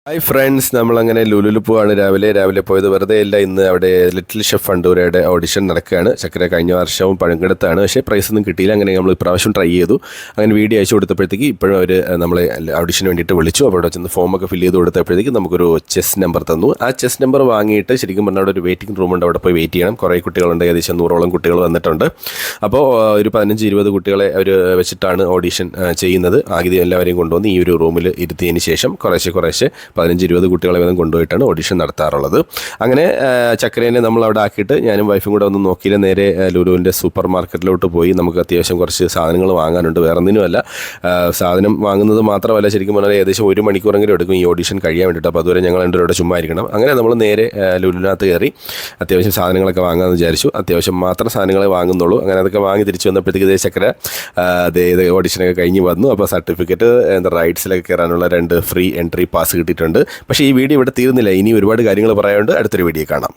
Hi friends, നമ്മളങ്ങനെ ലുലുവിൽ പോവാണ്. രാവിലെ പോയത് വെറുതെ അല്ല. ഇന്ന് അവിടെ ലിറ്റിൽ ഷെഫ് ഫണ്ടൂരയുടെ ഓഡിഷൻ നടക്കുകയാണ്. ചക്കര കഴിഞ്ഞ വർഷവും പങ്കെടുത്താണ്, പക്ഷേ പ്രൈസ് ഒന്നും കിട്ടിയില്ല. അങ്ങനെ നമ്മൾ ഇപ്രാവശ്യം ട്രൈ ചെയ്തു. അങ്ങനെ വീഡിയോ അയച്ചു കൊടുത്തപ്പോഴത്തേക്ക് ഇപ്പോഴും അവർ നമ്മളെ ഓഡിഷന് വേണ്ടിയിട്ട് വിളിച്ചു. അവിടെ ചെന്ന് ഫോമൊക്കെ ഫില്ല് ചെയ്ത് കൊടുത്തപ്പോഴത്തേക്ക് നമുക്കൊരു ചെസ് നമ്പർ തന്നു. ആ ചെസ് നമ്പർ വാങ്ങിയിട്ട് ശരിക്കും പറഞ്ഞാൽ അവിടെ ഒരു വെയിറ്റിംഗ് റൂമുണ്ട്, അവിടെ പോയി വെയിറ്റ് ചെയ്യണം. കുറേ കുട്ടികളുണ്ട്, ഏകദേശം 100ഓളം കുട്ടികൾ വന്നിട്ടുണ്ട്. അപ്പോൾ ഒരു 15-20 കുട്ടികളെ അവർ വെച്ചിട്ടാണ് ഓഡിഷൻ ചെയ്യുന്നത്. ആദ്യം എല്ലാവരെയും കൊണ്ടുവന്ന് ഈ ഒരു റൂമിൽ ഇരുത്തിയതിന് ശേഷം കുറേശ്ശെ 15-20 കുട്ടികളെ വീതം കൊണ്ടുപോയിട്ടാണ് ഓഡിഷൻ നടത്താറുള്ളത്. അങ്ങനെ ചക്കരേനെ നമ്മൾ അവിടെ ആക്കിയിട്ട് ഞാനും വൈഫും കൂടെ ഒന്ന് നോക്കിയില്ല. നേരെ ലുലുവിൻ്റെ സൂപ്പർ മാർക്കറ്റിലോട്ട് പോയി. നമുക്ക് അത്യാവശ്യം കുറച്ച് സാധനങ്ങൾ വാങ്ങാനുണ്ട്. വേറെ ഒന്നിനുമല്ല, സാധനം വാങ്ങുന്നത് മാത്രമല്ല, ശരിക്കും പറഞ്ഞാൽ ഏകദേശം 1 മണിക്കൂറെങ്കിലും എടുക്കും ഈ ഓഡിഷൻ കഴിയാൻ വേണ്ടിയിട്ട്. അപ്പോൾ അതുവരെ ഞങ്ങൾ രണ്ടുപേരും ഇവിടെ ചുമ്മാ ഇരിക്കണം. അങ്ങനെ നമ്മൾ നേരെ ലുലുവിനകത്ത് കയറി അത്യാവശ്യം സാധനങ്ങളൊക്കെ വാങ്ങാമെന്ന് വിചാരിച്ചു. അത്യാവശ്യം മാത്രം സാധനങ്ങളെ വാങ്ങുന്നുള്ളൂ. അങ്ങനെ അതൊക്കെ വാങ്ങി തിരിച്ച് വന്നപ്പോഴത്തേക്ക് ഇതേ ചക്കര ഓഡിഷനൊക്കെ കഴിഞ്ഞ് വന്നു. അപ്പോൾ സർട്ടിഫിക്കറ്റ്, റൈഡ്സിലൊക്കെ കയറാനുള്ള 2 ഫ്രീ എൻട്രി പാസ് കിട്ടിയിട്ടുണ്ട്. പക്ഷേ ഈ വീഡിയോ ഇവിടെ തീർന്നില്ല. ഇനി ഒരുപാട് കാര്യങ്ങൾ പറയാനുണ്ട്. അടുത്തൊരു വീഡിയോ കാണാം.